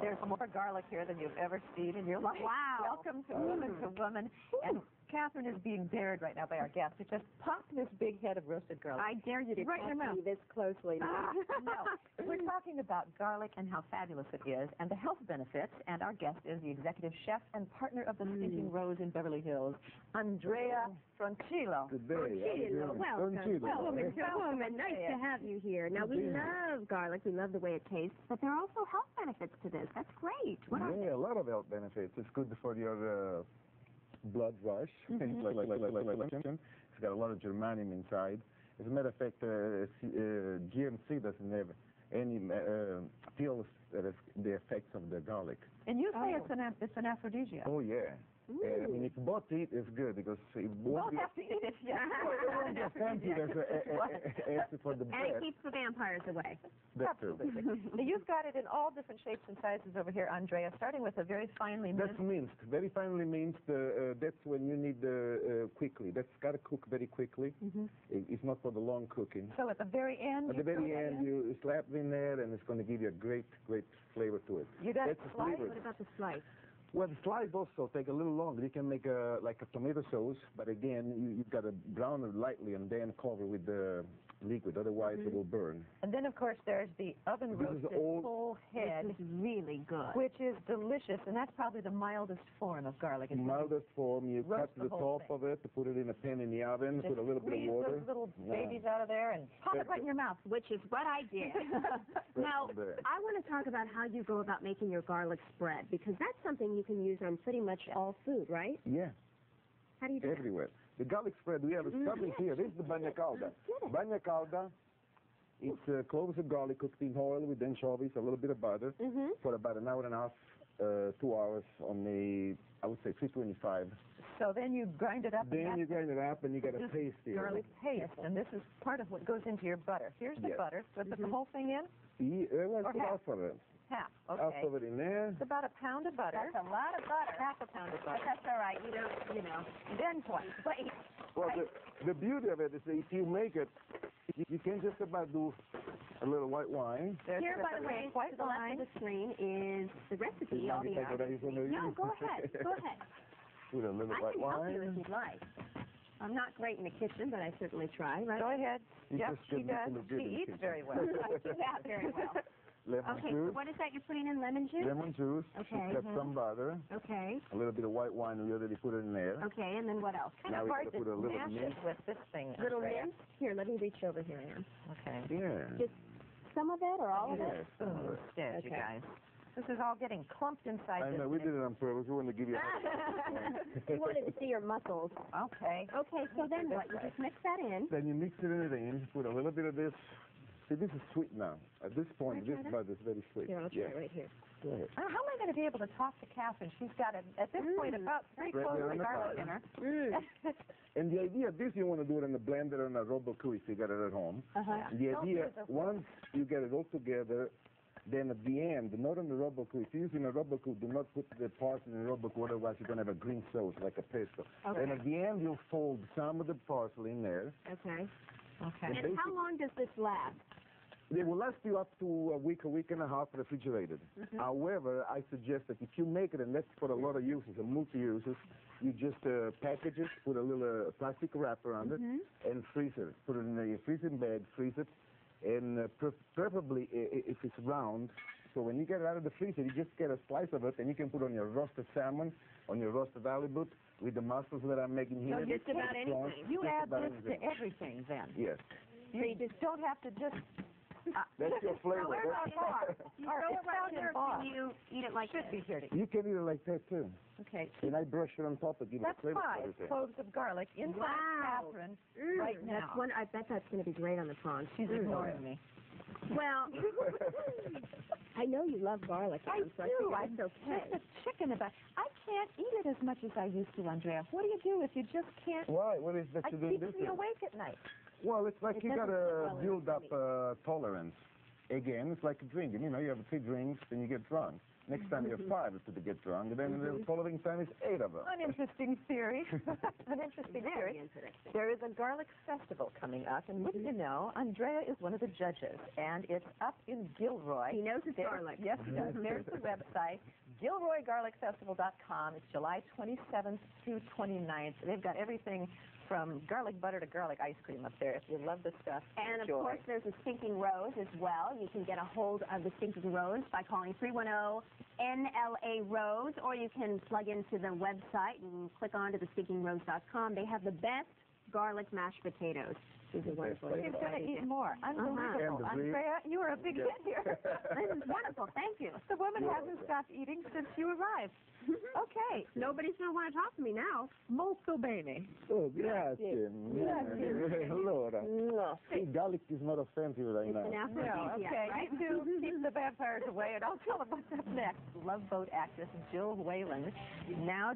There's more garlic here than you've ever seen in your life. Wow. Welcome to Woman to Woman. And Catherine is being dared right now by our guest to just pop this big head of roasted garlic. I dare you to right in your mouth. me this closely. No. We're talking about garlic and how fabulous it is and the health benefits. And our guest is the executive chef and partner of the Stinking Rose in Beverly Hills, Andrea Francillo. Good day. Welcome. Woman to Woman. Nice to have you here. Now, we love garlic. We love the way it tastes. But there are also health benefits to this. That's great. What are they? A lot of health benefits. It's good for your blood rush. It's got a lot of germanium inside. As a matter of fact, GMC doesn't have any feels the effects of the garlic. And you say it's an aphrodisiac. Oh, yeah. I mean, if both eat, it's good because it won't both have to eat it, yeah. It won't be offensive as for the bread. And it keeps the vampires away. That's true. Now, you've got it in all different shapes and sizes over here, Andrea, starting with a very finely minced. That's minced. Very finely minced. That's when you need quickly. That's got to cook very quickly. It's not for the long cooking. So at the very end? At the very end, you slap it in there, and it's going to give you a great, great flavor to it. You got slice? What about the slice? Well, the slice also take a little longer. You can make like a tomato sauce, but again, you've got to brown it lightly and then cover with the liquid. Otherwise, it will burn. And then, of course, there's the oven-roasted whole head. This is really good. Which is delicious, and that's probably the mildest form of garlic. Mildest form. You cut the top of it, put it in a pan in the oven, put a little bit of water. Those little babies out of there and pop it right in your mouth. Which is what I did. Now, I want to talk about how you go about making your garlic spread, because that's something you can use on pretty much all food, right? Yeah. How do you do that? Everywhere. The garlic spread, we have something here. This is the bagna calda. Bagna calda, it's cloves of garlic cooked in oil with anchovies, a little bit of butter, for about an hour and a half, 2 hours on the, I would say, 325. So then you grind it up. Then you grind it up, and you got a paste here. Garlic paste, and this is part of what goes into your butter. Here's the butter. So put the whole thing in? Well, or half? Half of it. Half, okay. Half of it in there. It's about a pound of butter. That's a lot of butter. Half a pound of butter. But that's all right. You don't, you know. Then what? Wait. Well, the beauty of it is that if you make it, you can just about do a little white wine. Here, by the way, to the left of the screen is the recipe. No, go ahead. Go ahead. With a little white wine. I can help you if you'd like. I'm not great in the kitchen, but I certainly try, right? Go ahead. Yes, she does. She eats kitchen. very well. I do that very well. Lemon juice. So what is that you're putting in? Lemon juice? Lemon juice. Okay. Got some butter. Okay. A little bit of white wine. We already put it in there. Okay, and then what else? Now we got to put a little mint. With this thing. Little mint? Here, let me reach over here, Ann. Okay. Yeah. Just some of it or all of it? Instead, you guys. This is all getting clumped inside. I know, we did it on purpose. We wanted to give you We wanted to see your muscles. Okay. Okay, so then what? You just mix that in. Then you mix it in, put a little bit of this. See, this is sweet now. At this point, this butter is very sweet. Here, I'll try it right here. Go ahead. How am I going to be able to talk to Catherine? She's got, at this point, about 3 cloves of garlic in her. And the idea of this, you want to do it in a blender or in a Robocoo if you got it at home. The idea, once you get it all together, then at the end, not on the Robocoo, if you're using a Robocoo, do not put the parsley in the Robocoo, otherwise you're going to have a green sauce like a pesto. Okay. And at the end, you'll fold some of the parsley in there. Okay. Okay. And how long does this last? They will last you up to a week and a half refrigerated. However, I suggest that if you make it, and that's for a lot of uses, and multi-uses, you just package it, put a little plastic wrap around it, and freeze it. Put it in a freezing bag, freeze it, and preferably if it's round, so when you get it out of the freezer, you just get a slice of it, and you can put on your roasted salmon, on your roasted halibut, with the mussels that I'm making here. So just about anything. You add this to everything, then? Yes. You just don't have to just... That's your flavor. You throw it right there, or you eat it like Should be here to eat. You can eat it like that, too. Okay. And I brush it on top of it. That's 5 cloves of garlic inside Catherine right now. That's one. I bet that's going to be great on the prawns. She's ignoring me. Well, I know you love garlic. I do. That's okay. Just a chicken about. I can't eat it as much as I used to, Andrea. What do you do if you just can't? Why? What is that you do It keeps me awake at night. Well, it's like you got to build up tolerance. Again, it's like a drink. You know, you have 3 drinks, then you get drunk. Next time you have 5 to get drunk, and then the following time it's 8 of them. An interesting theory. An interesting theory. There is a garlic festival coming up, and wouldn't you know, Andrea is one of the judges, and it's up in Gilroy. He knows his garlic. Yes, he does. There's the website, GilroyGarlicFestival.com. It's July 27th through 29th. They've got everything from garlic butter to garlic ice cream up there. If you love this stuff, And, of enjoy. course, there's a Stinking Rose as well. You can get a hold of the Stinking Rose by calling 310-NLA-ROSE, or you can plug into the website and click on to thestinkingrose.com. They have the best garlic mashed potatoes. These are wonderful. She's going to eat more. Unbelievable. Andrea, you are a big hit here. This is wonderful. Thank you. The woman hasn't stopped eating since you arrived. Okay. Nobody's going to want to talk to me now. Molto bene. Oh, grazie. Allora, see, garlic is not offensive right It's an now. aphrodisiac, Okay, right? you two keep the vampires away, and I'll tell them what's up next. Love Boat actress Jill Whalen now